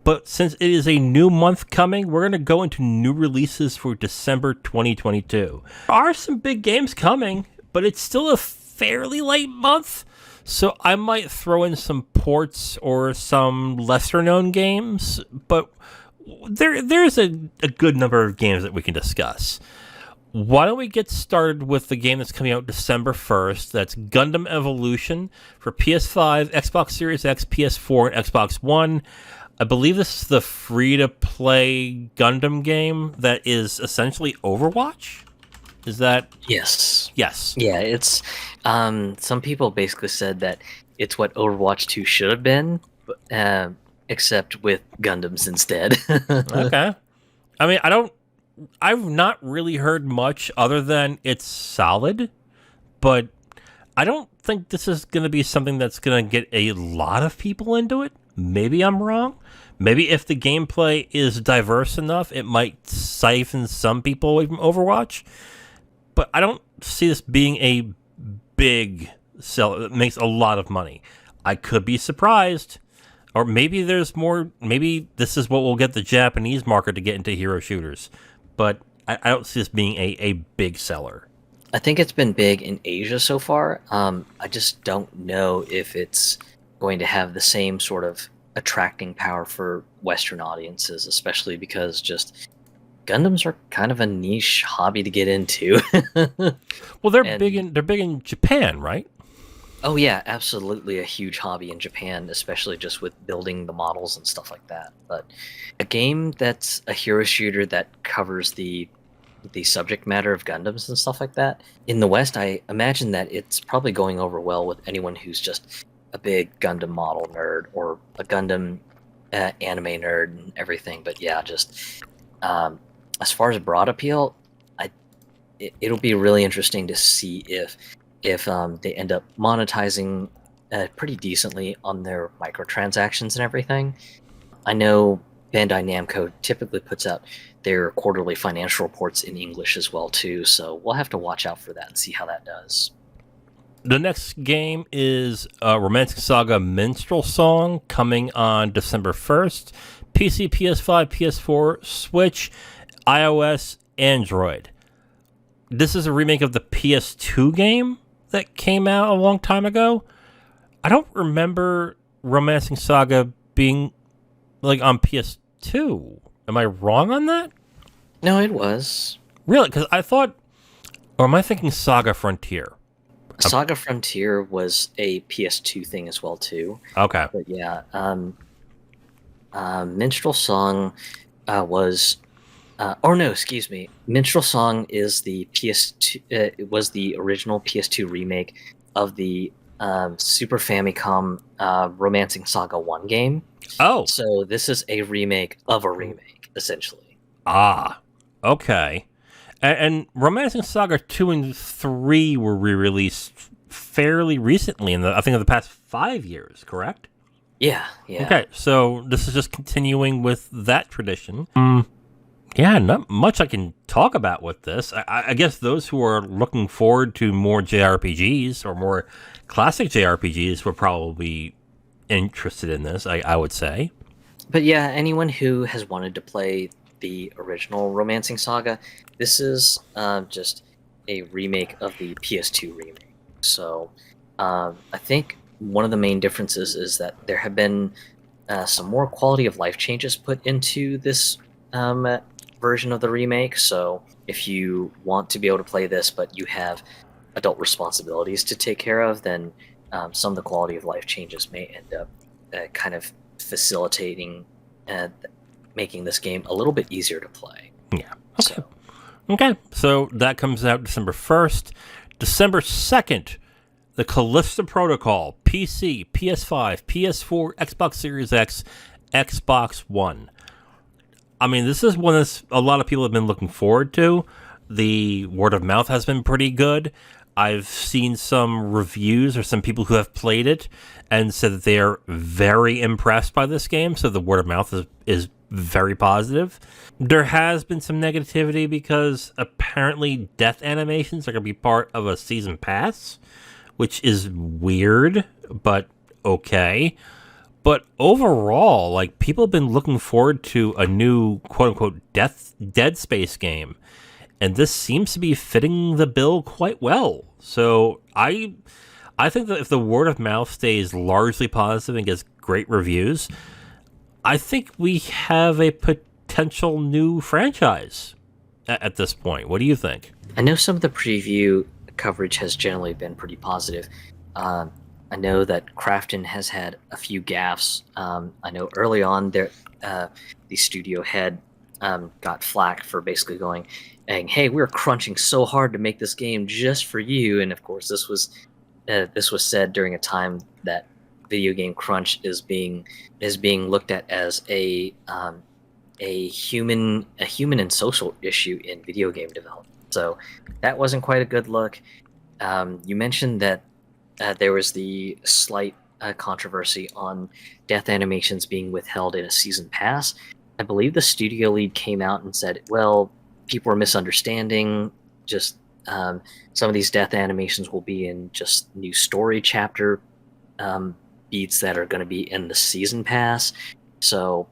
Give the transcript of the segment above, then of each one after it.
But since it is a new month coming, we're going to go into new releases for December 2022. There are some big games coming, but it's still a fairly late month. So I might throw in some ports or some lesser-known games, but there's a good number of games that we can discuss. Why don't we get started with the game that's coming out December 1st? That's Gundam Evolution for PS5, Xbox Series X, PS4, and Xbox One. I believe this is the free-to-play Gundam game that is essentially Overwatch? Is that... Yes. Yes. Yeah, it's... some people basically said that it's what Overwatch 2 should have been, except with Gundams instead. Okay. I mean, I've not really heard much other than it's solid, but I don't think this is going to be something that's going to get a lot of people into it. Maybe I'm wrong. Maybe if the gameplay is diverse enough, it might siphon some people away from Overwatch. But I don't see this being a big seller that makes a lot of money. I could be surprised. Or maybe there's more. Maybe this is what will get the Japanese market to get into hero shooters. But I don't see this being a big seller. I think it's been big in Asia so far. I just don't know if it's going to have the same sort of attracting power for Western audiences, especially because just Gundams are kind of a niche hobby to get into. Well, they're big in Japan, right? Oh yeah, absolutely a huge hobby in Japan, especially just with building the models and stuff like that. But a game that's a hero shooter that covers the subject matter of Gundams and stuff like that, in the West, I imagine that it's probably going over well with anyone who's just a big Gundam model nerd or a Gundam anime nerd and everything. But yeah, just as far as broad appeal, it'll be really interesting to see if they end up monetizing pretty decently on their microtransactions and everything. I know Bandai Namco typically puts out their quarterly financial reports in English as well too, so we'll have to watch out for that and see how that does. The next game is Romancing Saga Minstrel Song, coming on December 1st. PC, PS5, PS4, Switch, iOS, Android. This is a remake of the PS2 game that came out a long time ago. I don't remember Romancing Saga being like on PS2. Am I wrong on that? No, it was. Really? Because I thought... Or am I thinking Saga Frontier? Saga Frontier was a PS2 thing as well too. Okay. But yeah, Minstrel Song was... or no, excuse me. Minstrel Song is the PS2. It was the original PS2 remake of the Super Famicom Romancing Saga 1 game. Oh. So this is a remake of a remake, essentially. Ah. Okay. And Romancing Saga 2 and 3 were re-released fairly recently, I think in the past 5 years, correct? Yeah. Okay, so this is just continuing with that tradition. Yeah, not much I can talk about with this. I guess those who are looking forward to more JRPGs or more classic JRPGs were probably interested in this, I would say. But yeah, anyone who has wanted to play the original Romancing Saga, this is just a remake of the PS2 remake. So I think one of the main differences is that there have been some more quality of life changes put into this version of the remake. So if you want to be able to play this, but you have adult responsibilities to take care of, then some of the quality of life changes may end up kind of facilitating making this game a little bit easier to play. Yeah. Okay. So that comes out December 1st. December 2nd, the Callisto Protocol, PC, PS5, PS4, Xbox Series X, Xbox One. I mean, this is one that a lot of people have been looking forward to. The word of mouth has been pretty good. I've seen some reviews or some people who have played it and said that they are very impressed by this game, so the word of mouth is very positive. There has been some negativity because apparently death animations are going to be part of a season pass, which is weird, but okay. But overall, like, people have been looking forward to a new quote unquote Dead Space game, and this seems to be fitting the bill quite well. So I think that if the word of mouth stays largely positive and gets great reviews, I think we have a potential new franchise at this point. What do you think? I know some of the preview coverage has generally been pretty positive. I know that Crafton has had a few gaffes. I know early on there, the studio head got flack for basically going, saying, "Hey, we're crunching so hard to make this game just for you." And of course, this was said during a time that video game crunch is being looked at as a human and social issue in video game development. So that wasn't quite a good look. You mentioned that there was the slight controversy on death animations being withheld in a season pass. I believe the studio lead came out and said, well, people are misunderstanding. Just some of these death animations will be in just new story chapter beats that are going to be in the season pass. So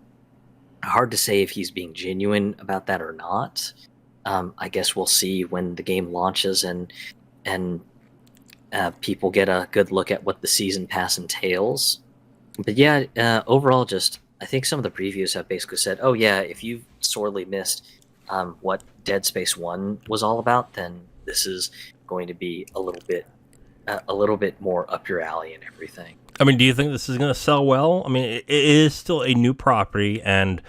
hard to say if he's being genuine about that or not. I guess we'll see when the game launches and people get a good look at what the season pass entails. But yeah, overall, just I think some of the previews have basically said, oh yeah, if you've sorely missed what Dead Space 1 was all about, then this is going to be a little bit more up your alley and everything. I mean, do you think this is going to sell well? I mean, it is still a new property, and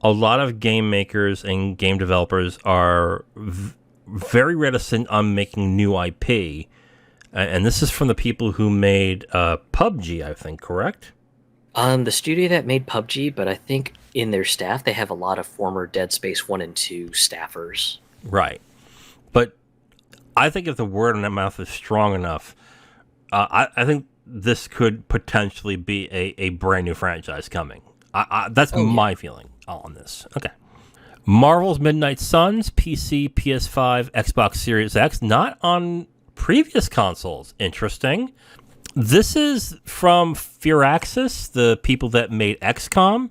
a lot of game makers and game developers are very reticent on making new IP. And this is from the people who made PUBG, I think, correct? The studio that made PUBG, but I think in their staff they have a lot of former Dead Space 1 and 2 staffers. Right. But I think if the word of mouth is strong enough, I think this could potentially be a brand new franchise coming. That's my feeling on this. Okay. Marvel's Midnight Suns, PC, PS5, Xbox Series X, not on previous consoles. Interesting. This is from Firaxis, the people that made XCOM,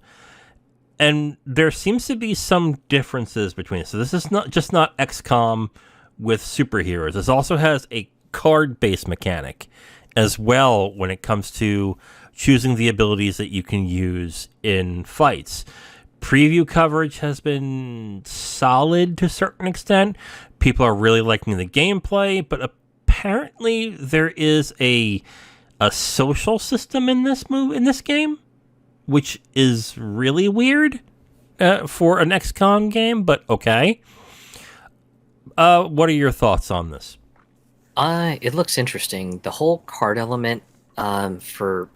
and there seems to be some differences between it. So this is not XCOM with superheroes. This also has a card-based mechanic as well when it comes to choosing the abilities that you can use in fights. Preview coverage has been solid to a certain extent. People are really liking the gameplay, but apparently there is a social system in this game, which is really weird for an XCOM game, but okay. What are your thoughts on this? It looks interesting. The whole card element for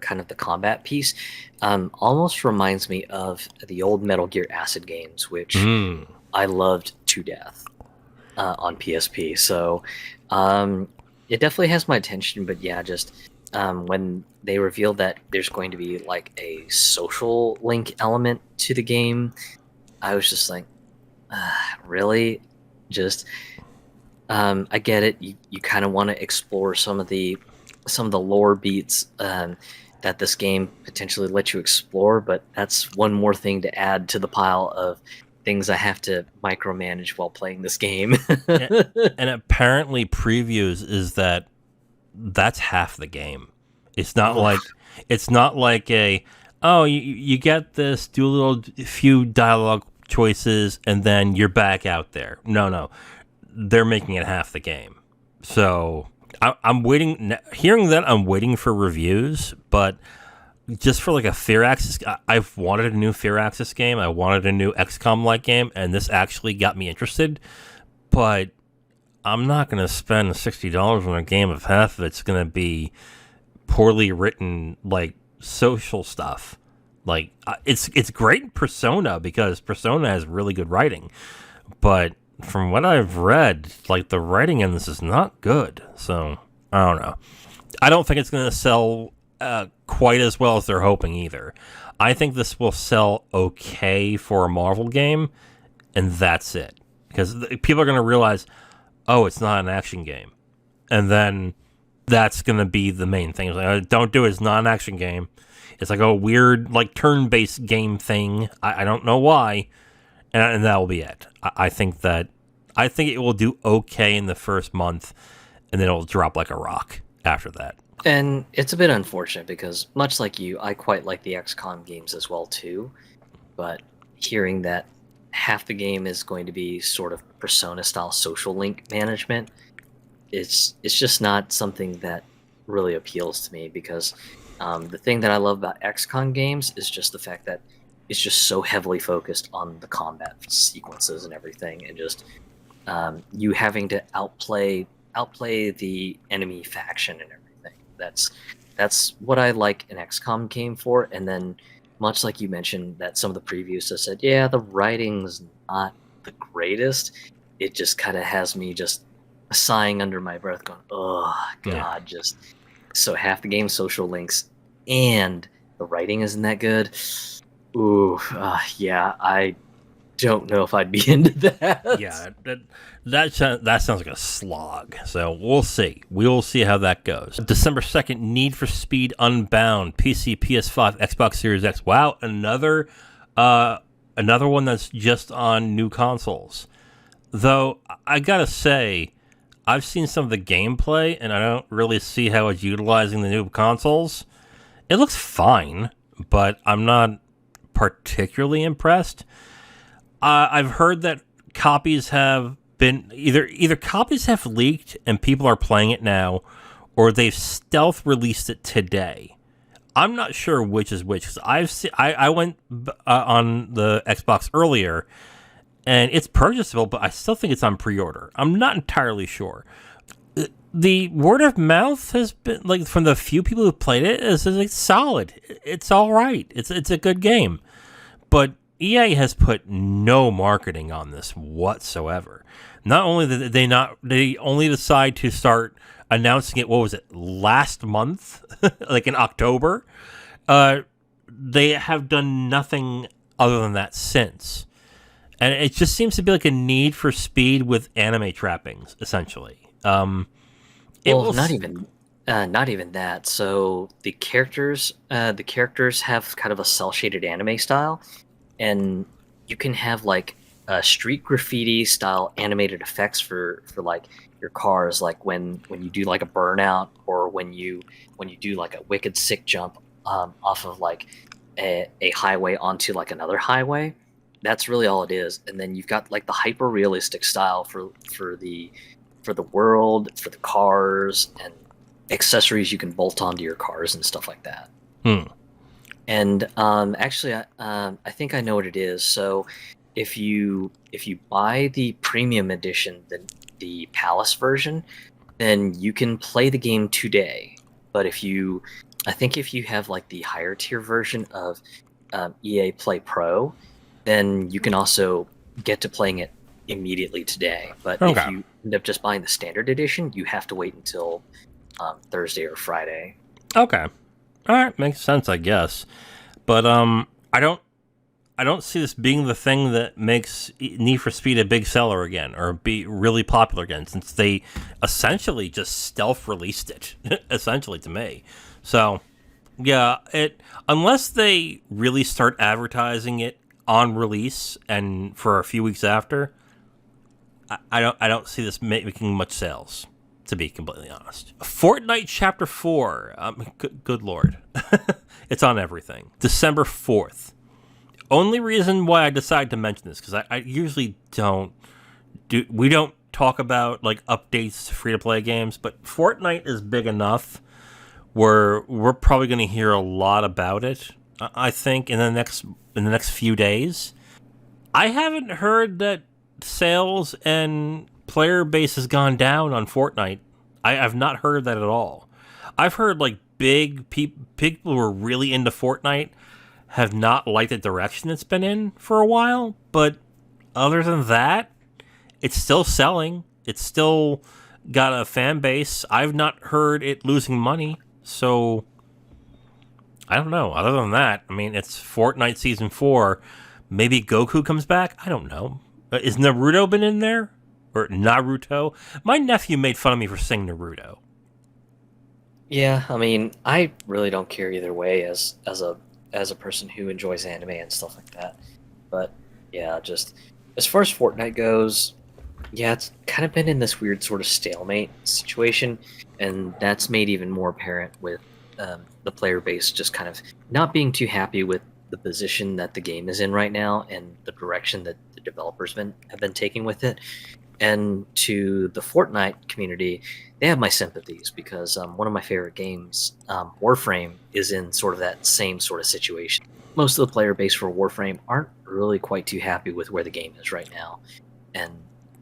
kind of the combat piece almost reminds me of the old Metal Gear Acid games, which I loved to death on PSP. So it definitely has my attention, but yeah, just when they revealed that there's going to be like a social link element to the game, I was just like, really? Just I get it. You kind of want to explore some of the lore beats that this game potentially lets you explore, but that's one more thing to add to the pile of things I have to micromanage while playing this game. And apparently previews is that's half the game. It's not like you get this, do a few dialogue choices, and then you're back out there. No. They're making it half the game. So I'm waiting. Hearing that, I'm waiting for reviews, but just for like a Firaxis, I've wanted a new Firaxis game. I wanted a new XCOM-like game, and this actually got me interested. But I'm not going to spend $60 on a game if half of it's going to be poorly written, like social stuff. Like it's great in Persona because Persona has really good writing, but from what I've read, like the writing in this is not good. So I don't know. I don't think it's going to sell quite as well as they're hoping either. I think this will sell okay for a Marvel game, and that's it. Because people are going to realize, oh, it's not an action game. And then that's going to be the main thing. It's like, don't do it. It's not an action game. It's like a weird, like, turn-based game thing. I don't know why. And that will be it. I think it will do okay in the first month, and then it'll drop like a rock after that. And it's a bit unfortunate because, much like you, I quite like the XCOM games as well too. But hearing that half the game is going to be sort of Persona-style social link management, it's just not something that really appeals to me because the thing that I love about XCOM games is just the fact that it's just so heavily focused on the combat sequences and everything, and just you having to outplay the enemy faction and everything. That's what I like an XCOM game for. And then, much like you mentioned that some of the previews have said, yeah, the writing's not the greatest. It just kind of has me just sighing under my breath, going, "Oh God!" Just so half the game's social links, and the writing isn't that good. Ooh, yeah, I don't know if I'd be into that. Yeah, that sounds like a slog. So we'll see. We'll see how that goes. December 2nd, Need for Speed Unbound, PC, PS5, Xbox Series X. Wow, another one that's just on new consoles. Though I gotta say, I've seen some of the gameplay, and I don't really see how it's utilizing the new consoles. It looks fine, but I'm not particularly impressed. I've heard that copies have been either copies have leaked and people are playing it now, or they've stealth released it today. I'm not sure which is which, because I went on the Xbox earlier, and it's purchasable, but I still think it's on pre-order. I'm not entirely sure. The word of mouth has been, like, from the few people who played it, is like solid. It's all right. It's a good game, but EA has put no marketing on this whatsoever. Not only did they only decide to start announcing it, what was it, last month, like in October. They have done nothing other than that since. And it just seems to be like a Need for Speed with anime trappings, essentially. Not even that. So the characters have kind of a cel-shaded anime style, and you can have like street graffiti style animated effects for like your cars, like when you do like a burnout, or when you do like a wicked sick jump off of like a highway onto like another highway. That's really all it is. And then you've got like the hyper realistic style for the world, for the cars, and accessories you can bolt onto your cars and stuff like that. And actually, I think I know what it is. So if you buy the premium edition, the Palace version, then you can play the game today. But if you have like the higher tier version of EA Play Pro, then you can also get to playing it immediately today. But if you end up just buying the standard edition, you have to wait until Thursday or Friday. Okay. All right, makes sense, I guess. But I don't see this being the thing that makes Need for Speed a big seller again, or be really popular again, since they essentially just stealth released it, essentially, to me. So, yeah, unless they really start advertising it on release and for a few weeks after, I don't see this making much sales, to be completely honest. Fortnite Chapter 4. Good lord. It's on everything. December 4th. Only reason why I decided to mention this, because I usually we don't talk about like updates to free-to-play games, but Fortnite is big enough where we're probably going to hear a lot about it, I think, in the next few days. I haven't heard that sales and player base has gone down on Fortnite. I've not heard that at all. I've heard like big people who are really into Fortnite have not liked the direction it's been in for a while, but other than that, it's still selling. It's still got a fan base. I've not heard it losing money, so I don't know. Other than that, I mean, it's Fortnite Season 4. Maybe Goku comes back? I don't know. Is Naruto been in there? Or Naruto? My nephew made fun of me for saying Naruto. Yeah, I mean, I really don't care either way as a person who enjoys anime and stuff like that. But yeah, just as far as Fortnite goes, yeah, it's kind of been in this weird sort of stalemate situation, and that's made even more apparent with the player base just kind of not being too happy with the position that the game is in right now and the direction that the developers have been taking with it. And to the Fortnite community, they have my sympathies because one of my favorite games, Warframe, is in sort of that same sort of situation. Most of the player base for Warframe aren't really quite too happy with where the game is right now, and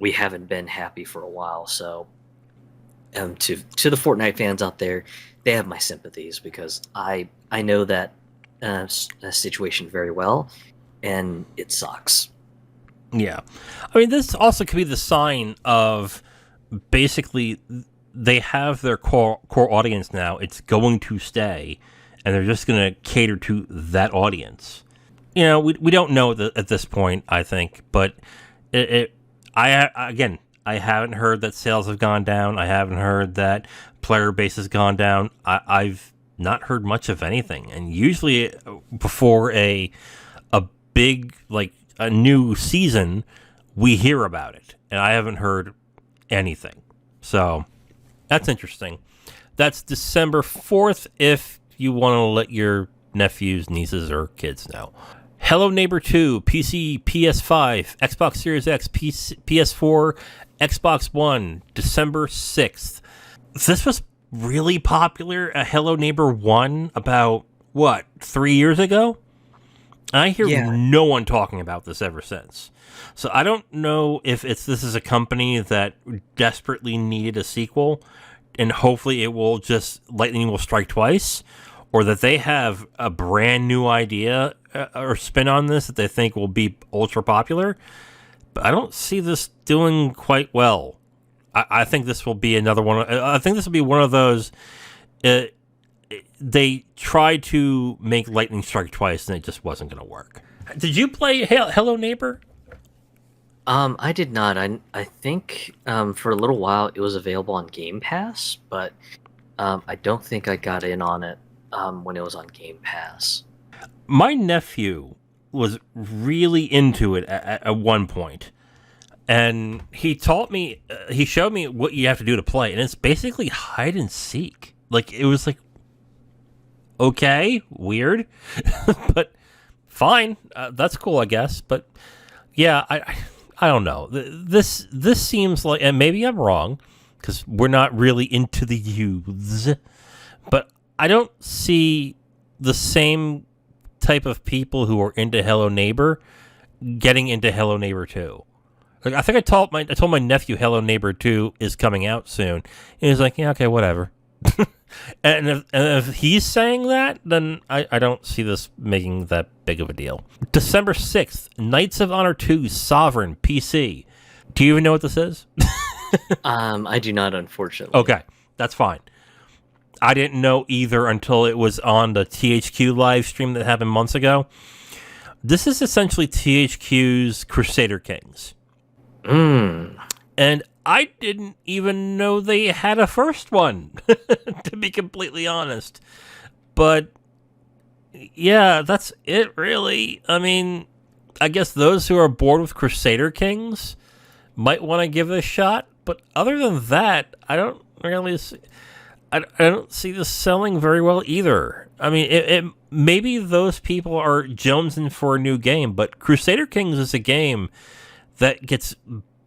we haven't been happy for a while. So, to the Fortnite fans out there, they have my sympathies because I know that situation very well, and it sucks. Yeah. I mean, this also could be the sign of basically they have their core audience now. It's going to stay, and they're just going to cater to that audience. We don't know at this point, I think, but I haven't heard that sales have gone down. I haven't heard that player base has gone down. I've not heard much of anything, and usually before a big like a new season, we hear about it, and I haven't heard anything. So that's interesting. That's December 4th. If you want to let your nephews, nieces, or kids know. Hello Neighbor 2, PC, PS5, Xbox Series X, PS4, Xbox One, December 6th. This was really popular at Hello Neighbor 1 about, 3 years ago? I hear Yeah, no one talking about this ever since. So I don't know if this is a company that desperately needed a sequel, and hopefully it will just lightning will strike twice, or that they have a brand new idea or spin on this that they think will be ultra popular. But I don't see this doing quite well. I think this will be another one. I think this will be one of those. They tried to make lightning strike twice, and it just wasn't going to work. Did you play Hello Neighbor? I did not. I think for a little while it was available on Game Pass, but I don't think I got in on it when it was on Game Pass. My nephew was really into it at one point, and he taught me. He showed me what you have to do to play, and it's basically hide and seek. Like it was like, okay, weird, but fine. That's cool, I guess. But yeah, I don't know. This seems like, and maybe I'm wrong because we're not really into the youths, but I don't see the same type of people who are into Hello Neighbor getting into Hello Neighbor 2. Like I think I told my nephew Hello Neighbor 2 is coming out soon. And he's like, yeah, okay, whatever. and if he's saying that, then I don't see this making that big of a deal. December 6th, Knights of Honor 2 Sovereign PC. Do you even know what this is? I do not, unfortunately. Okay, that's fine. I didn't know either until it was on the THQ live stream that happened months ago. This is essentially THQ's Crusader Kings. And I didn't even know they had a first one, to be completely honest. But yeah, that's it, really. I mean, I guess those who are bored with Crusader Kings might want to give it a shot. But other than that, I don't really see, I don't see this selling very well either. I mean, it maybe those people are jonesing for a new game, but Crusader Kings is a game that gets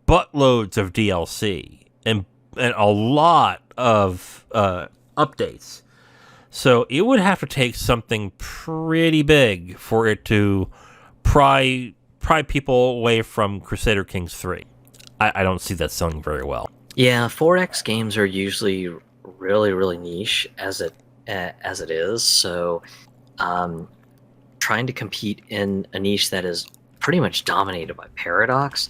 buttloads of DLC and a lot of updates. So it would have to take something pretty big for it to pry people away from Crusader Kings 3. I don't see that selling very well. Yeah, 4X games are usually really, really niche as it is. So, trying to compete in a niche that is pretty much dominated by Paradox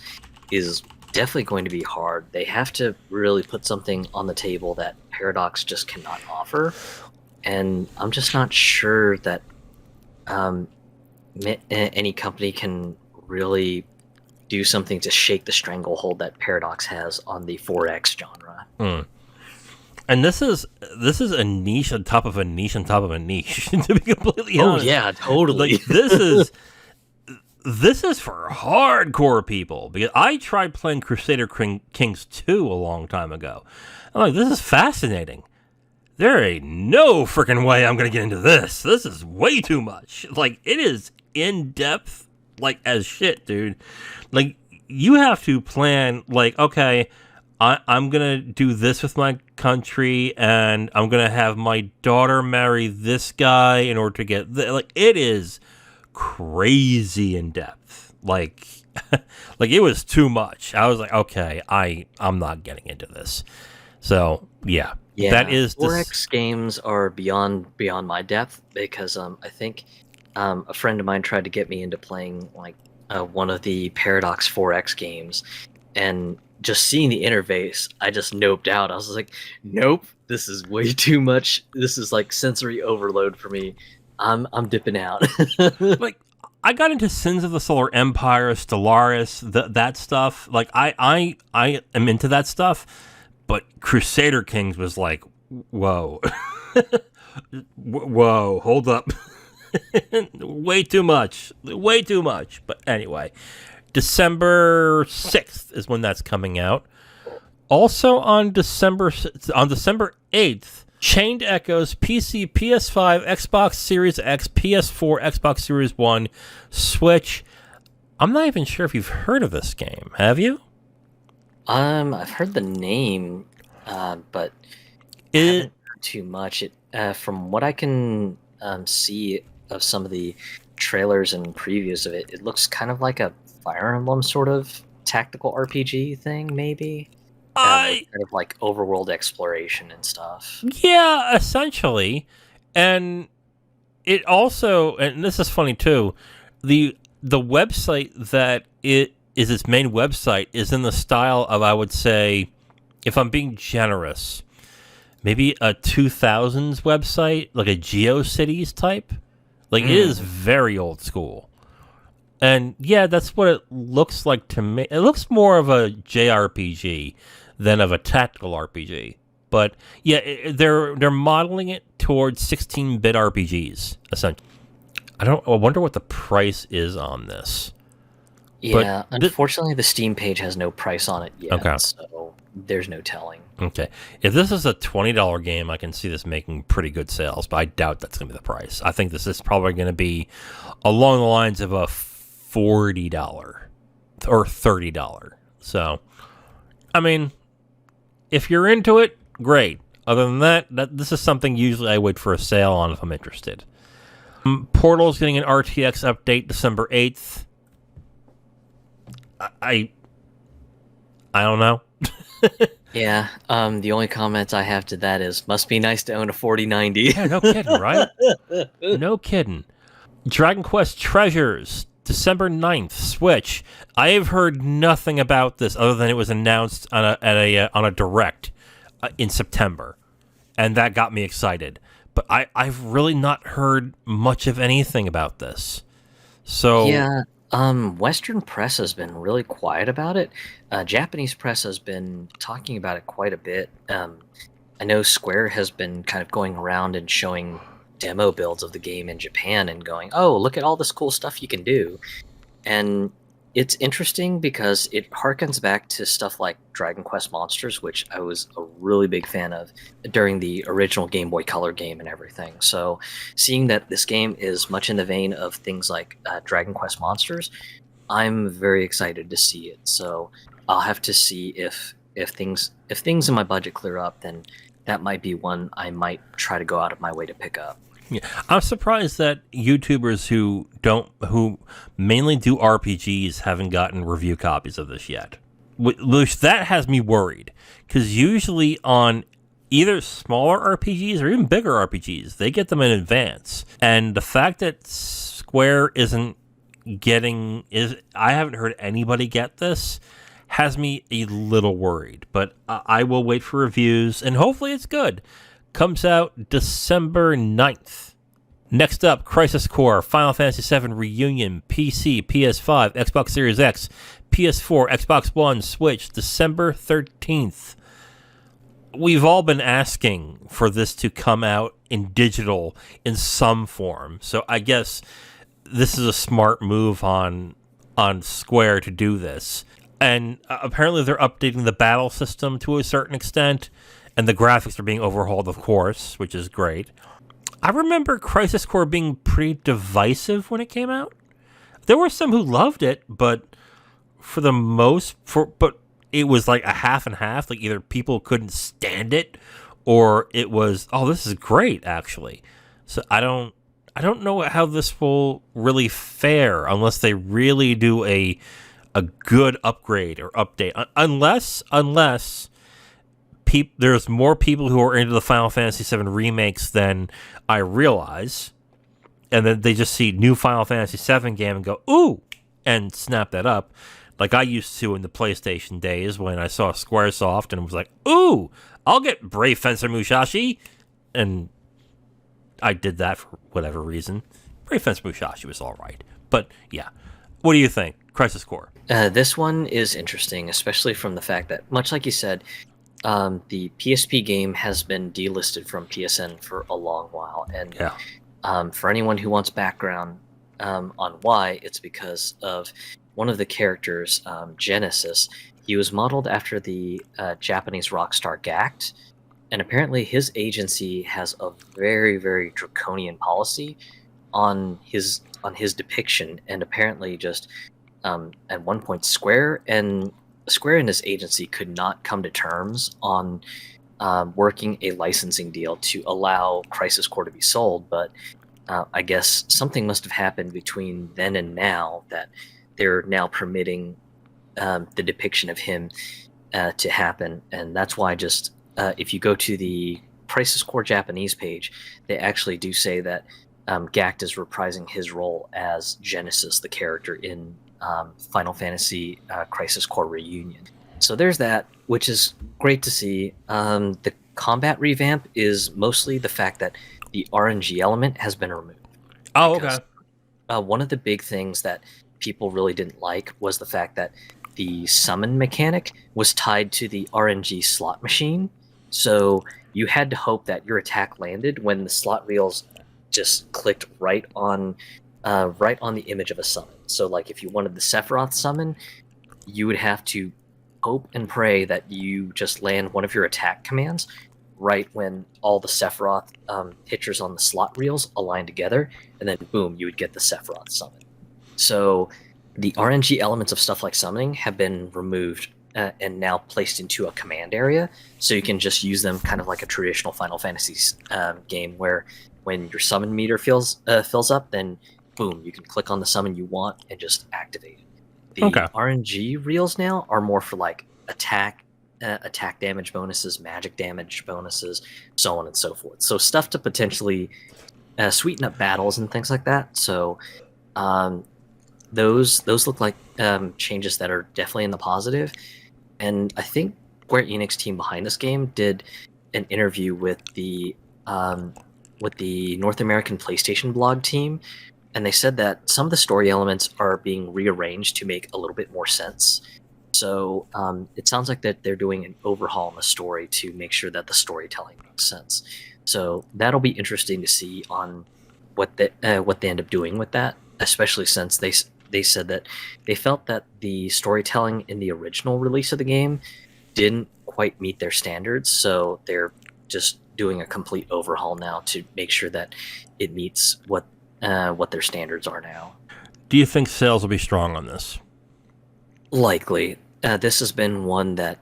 is definitely going to be hard. They have to really put something on the table that Paradox just cannot offer, and I'm just not sure that any company can really do something to shake the stranglehold that Paradox has on the 4X genre. And this is a niche on top of a niche on top of a niche. To be completely honest, yeah, totally. like this is for hardcore people, because I tried playing Crusader Kings 2 a long time ago. I'm like, this is fascinating. There ain't no freaking way I'm gonna get into this. This is way too much. Like, it is in depth, like, as shit, dude. Like, you have to plan, like, okay, I'm gonna do this with my country, and I'm gonna have my daughter marry this guy in order to get like, it is crazy in depth. Like, like, it was too much. I was like, okay, I'm not getting into this. So yeah, that is 4X games are beyond my depth, because I think a friend of mine tried to get me into playing like one of the Paradox 4X games, and just seeing the interface, I just noped out. I was like, nope, this is way too much. This is like sensory overload for me. I'm dipping out. Like, I got into Sins of the Solar Empire, Stellaris, that stuff. Like, I am into that stuff, but Crusader Kings was like, whoa, whoa, hold up, way too much. But anyway, December 6th is when that's coming out. Also on December 8th, Chained Echoes, PC, PS5, Xbox Series X, PS4, Xbox Series One, Switch. I'm not even sure if you've heard of this game. Have you? I've heard the name, but I haven't heard too much. From what I can see of some of the trailers and previews of it, it looks kind of like a Fire Emblem sort of tactical RPG thing, maybe. Kind of like overworld exploration and stuff. Yeah, essentially. And it also, and this is funny too, the website that it is, its main website, is in the style of, I would say, if I'm being generous, maybe a 2000s website, like a GeoCities type. Like, it is very old school. And yeah, that's what it looks like to me. It looks more of a JRPG than of a tactical RPG. But yeah, they're modeling it towards 16-bit RPGs, essentially. I wonder what the price is on this. Yeah, unfortunately, the Steam page has no price on it yet, okay. So there's no telling. Okay. If this is a $20 game, I can see this making pretty good sales, but I doubt that's going to be the price. I think this is probably going to be along the lines of a $40 or $30. So, I mean, if you're into it, great. Other than that, this is something usually I wait for a sale on if I'm interested. Portal's getting an RTX update December 8th. I don't know. Yeah, the only comments I have to that is, must be nice to own a 4090. Yeah, no kidding, right? No kidding. Dragon Quest Treasures, December 9th, Switch. I have heard nothing about this other than it was announced on a direct in September, and that got me excited. But I've really not heard much of anything about this. So yeah, Western press has been really quiet about it. Japanese press has been talking about it quite a bit. I know Square has been kind of going around and showing demo builds of the game in Japan and going, oh, look at all this cool stuff you can do. And it's interesting because it harkens back to stuff like Dragon Quest Monsters, which I was a really big fan of during the original Game Boy Color game and everything. So seeing that this game is much in the vein of things like Dragon Quest Monsters, I'm very excited to see it. So I'll have to see if things in my budget clear up, then that might be one I might try to go out of my way to pick up. Yeah, I'm surprised that YouTubers who mainly do RPGs haven't gotten review copies of this yet. Which that has me worried, because usually on either smaller RPGs or even bigger RPGs, they get them in advance. And the fact that Square isn't getting I haven't heard anybody get this, has me a little worried. But I will wait for reviews, and hopefully it's good. Comes out December 9th. Next up, Crisis Core, Final Fantasy VII Reunion, PC, PS5, Xbox Series X, PS4, Xbox One, Switch, December 13th. we've all been asking for this to come out in digital in some form. So I guess this is a smart move on Square to do this. And apparently they're updating the battle system to a certain extent, and the graphics are being overhauled, of course, which is great. I remember Crisis Core being pretty divisive when it came out. There were some who loved it, but but it was like a half and half. Like either people couldn't stand it, or it was, oh, this is great, actually. So I don't know how this will really fare unless they really do a good upgrade or update. Unless there's more people who are into the Final Fantasy VII remakes than I realize, and then they just see new Final Fantasy VII game and go, ooh, and snap that up, like I used to in the PlayStation days when I saw Squaresoft and was like, ooh, I'll get Brave Fencer Musashi, and I did that for whatever reason. Brave Fencer Musashi was all right, but yeah. What do you think, Crisis Core? This one is interesting, especially from the fact that, much like you said, the PSP game has been delisted from PSN for a long while, and for anyone who wants background on why, it's because of one of the characters, Genesis. He was modeled after the Japanese rock star Gact, and apparently his agency has a very, very draconian policy on his depiction, and apparently just at one point Square and his agency could not come to terms on working a licensing deal to allow Crisis Core to be sold, but I guess something must have happened between then and now that they're now permitting the depiction of him to happen, and that's why just if you go to the Crisis Core Japanese page, they actually do say that Gact is reprising his role as Genesis, the character in Final Fantasy Crisis Core Reunion. So there's that, which is great to see. The combat revamp is mostly the fact that the RNG element has been removed. Oh, okay. One of the big things that people really didn't like was the fact that the summon mechanic was tied to the RNG slot machine. So you had to hope that your attack landed when the slot reels just clicked right on the image of a summon. So like if you wanted the Sephiroth summon, you would have to hope and pray that you just land one of your attack commands right when all the Sephiroth pictures on the slot reels align together, and then boom, you would get the Sephiroth summon. So the RNG elements of stuff like summoning have been removed and now placed into a command area, so you can just use them kind of like a traditional Final Fantasy game where when your summon meter fills up, then boom, you can click on the summon you want and just activate it. The RNG reels now are more for like attack damage bonuses, magic damage bonuses, so on and so forth. So stuff to potentially sweeten up battles and things like that. So those look like changes that are definitely in the positive. And I think Square Enix team behind this game did an interview with the North American PlayStation blog team, and they said that some of the story elements are being rearranged to make a little bit more sense. So it sounds like that they're doing an overhaul in the story to make sure that the storytelling makes sense. So that'll be interesting to see on what they end up doing with that, especially since they said that they felt that the storytelling in the original release of the game didn't quite meet their standards, so they're just doing a complete overhaul now to make sure that it meets what their standards are now. Do you think sales will be strong on this? Likely. This has been one that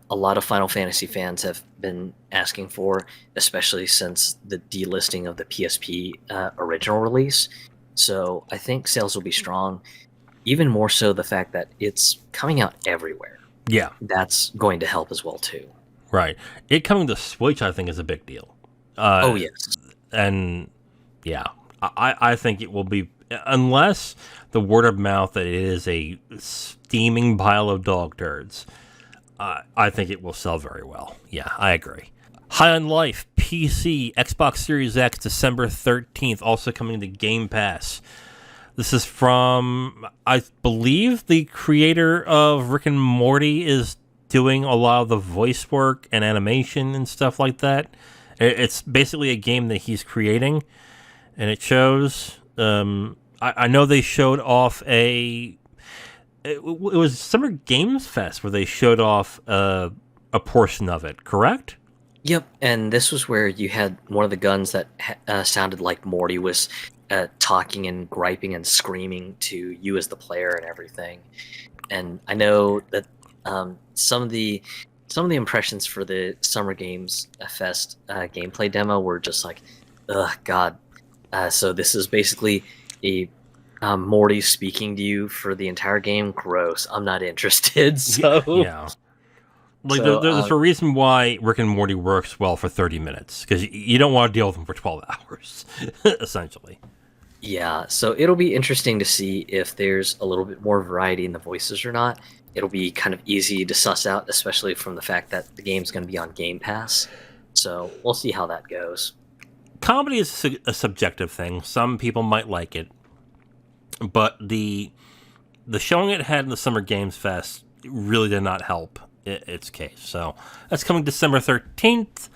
a lot of Final Fantasy fans have been asking for, especially since the delisting of the PSP original release. So I think sales will be strong. Even more so the fact that it's coming out everywhere. Yeah. That's going to help as well, too. Right. It coming to Switch, I think, is a big deal. Oh, yes. And, yeah, I think it will be, unless the word of mouth that it is a steaming pile of dog turds, I think it will sell very well. Yeah, I agree. High on Life, PC, Xbox Series X, December 13th, also coming to Game Pass. This is from, I believe, the creator of Rick and Morty is doing a lot of the voice work and animation and stuff like that. It's basically a game that he's creating, and it shows. I know they showed off it was Summer Games Fest where they showed off a portion of it, correct? Yep, and this was where you had one of the guns that sounded like Morty was talking and griping and screaming to you as the player and everything. And I know that some of the impressions for the Summer Games Fest gameplay demo were just like, ugh, God. So this is basically a Morty speaking to you for the entire game. Gross. I'm not interested. So yeah. Like, there's a reason why Rick and Morty works well for 30 minutes, because you don't want to deal with them for 12 hours, essentially. Yeah, so it'll be interesting to see if there's a little bit more variety in the voices or not. It'll be kind of easy to suss out, especially from the fact that the game's going to be on Game Pass. So we'll see how that goes. Comedy is a subjective thing. Some people might like it, but the showing it had in the Summer Games Fest really did not help its case. So that's coming December 13th.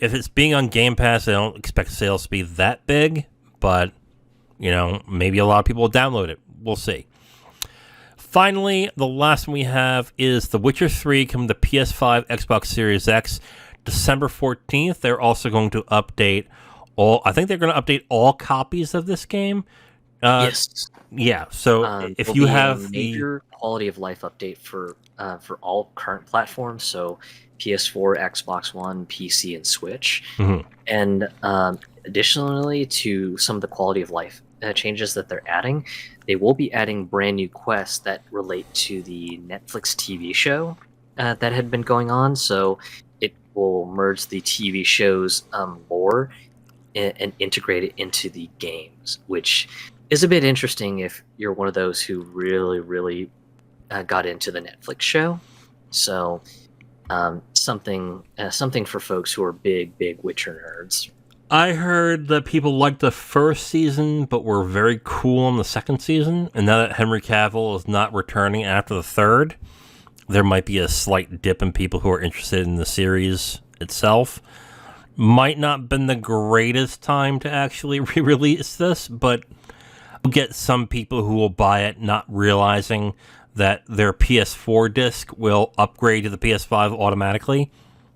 If it's being on Game Pass, I don't expect sales to be that big, but maybe a lot of people will download it. We'll see. Finally, the last one we have is The Witcher 3 coming to PS5, Xbox Series X, December 14th. They're also going to update I think they're going to update all copies of this game. Yes. Yeah, so if you have a major quality of life update for all current platforms, so PS4, Xbox One, PC, and Switch, and additionally to some of the quality of life changes that they're adding, they will be adding brand new quests that relate to the Netflix TV show that had been going on. So it will merge the TV show's lore and integrate it into the games, which is a bit interesting if you're one of those who really, really got into the Netflix show. So something for folks who are big Witcher nerds. I heard that people liked the first season, but were very cool on the second season. And now that Henry Cavill is not returning after the third, there might be a slight dip in people who are interested in the series itself. Might not have been the greatest time to actually re-release this, but you'll get some people who will buy it not realizing that their PS4 disc will upgrade to the PS5 automatically.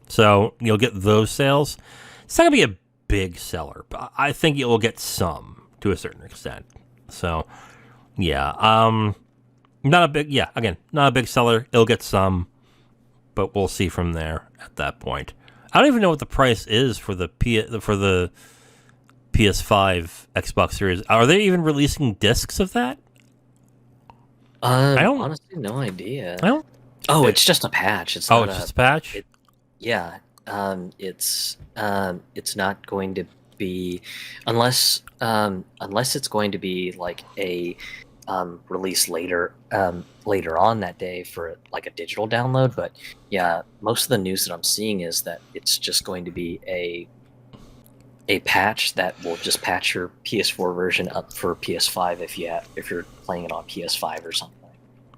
So you'll get those sales. It's not going to be a big seller, but I think it will get some to a certain extent. So, yeah. Not a big seller. It'll get some, but we'll see from there at that point. I don't even know what the price is for the PS5 Xbox Series. Are they even releasing discs of that? I don't honestly no idea. It's just a patch. It's just a patch. It's not going to be unless it's going to be like a release later on that day for like a digital download. But yeah, most of the news that I'm seeing is that it's just going to be a patch that will just patch your PS4 version up for PS5 if you're playing it on PS5 or something.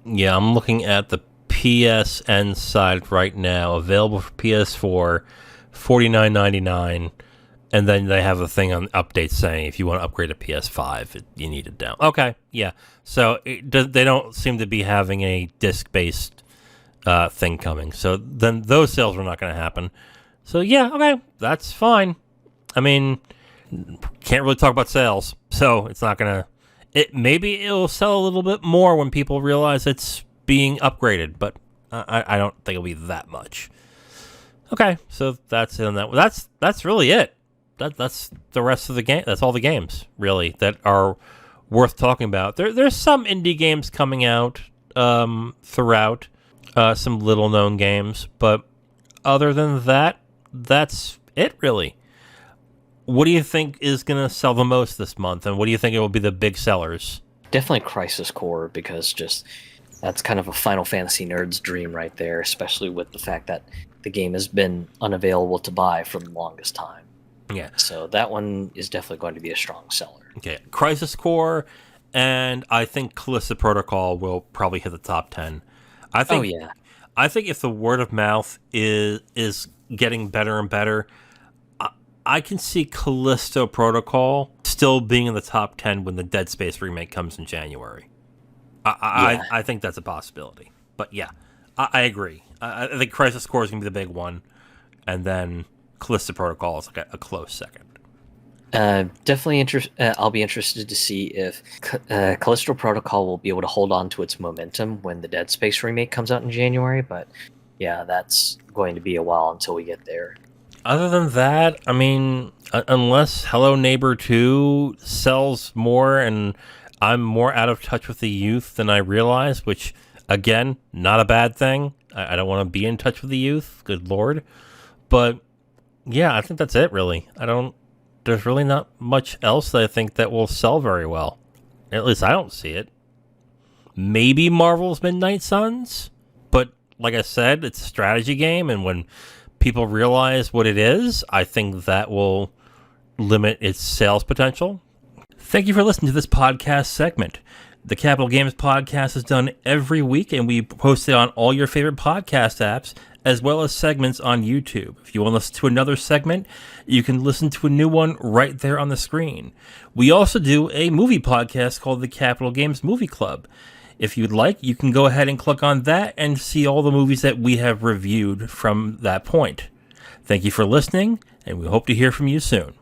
Yeah, I'm looking at the PSN side right now, available for PS4, $49.99, and then they have a thing on updates saying if you want to upgrade to PS5, you need it down. Okay, yeah. So they don't seem to be having a disc-based thing coming. So then those sales are not going to happen. So yeah, okay, that's fine. I mean, can't really talk about sales, so it's not going to... Maybe it'll sell a little bit more when people realize it's being upgraded, but I don't think it'll be that much. Okay, so that's it on that. That's really it. That's the rest of the game. That's all the games really that are worth talking about. There's some indie games coming out throughout, some little known games, but other than that, that's it really. What do you think is going to sell the most this month, and what do you think it will be the big sellers? Definitely Crisis Core, because that's kind of a Final Fantasy nerd's dream right there, especially with the fact that the game has been unavailable to buy for the longest time. Yeah. So that one is definitely going to be a strong seller. Okay, Crisis Core, and I think Callisto Protocol will probably hit the top 10. I think if the word of mouth is getting better and better, I can see Callisto Protocol still being in the top 10 when the Dead Space remake comes in January. I think that's a possibility. But yeah, I agree. I think Crisis Core is going to be the big one, and then Callisto Protocol is like a close second. Definitely I'll be interested to see if Callisto Protocol will be able to hold on to its momentum when the Dead Space remake comes out in January. But yeah, that's going to be a while until we get there. Other than that, I mean, unless Hello Neighbor 2 sells more and I'm more out of touch with the youth than I realize, which, again, not a bad thing. I don't want to be in touch with the youth. Good Lord. But yeah, I think that's it, really. There's really not much else that I think that will sell very well. At least I don't see it. Maybe Marvel's Midnight Suns, but like I said, it's a strategy game, and when people realize what it is, I think that will limit its sales potential. Thank you for listening to this podcast segment. The Capital Games podcast is done every week, and we post it on all your favorite podcast apps, as well as segments on YouTube. If you want to listen to another segment, you can listen to a new one right there on the screen. We also do a movie podcast called the Capital Games Movie Club. If you'd like, you can go ahead and click on that and see all the movies that we have reviewed from that point. Thank you for listening, and we hope to hear from you soon.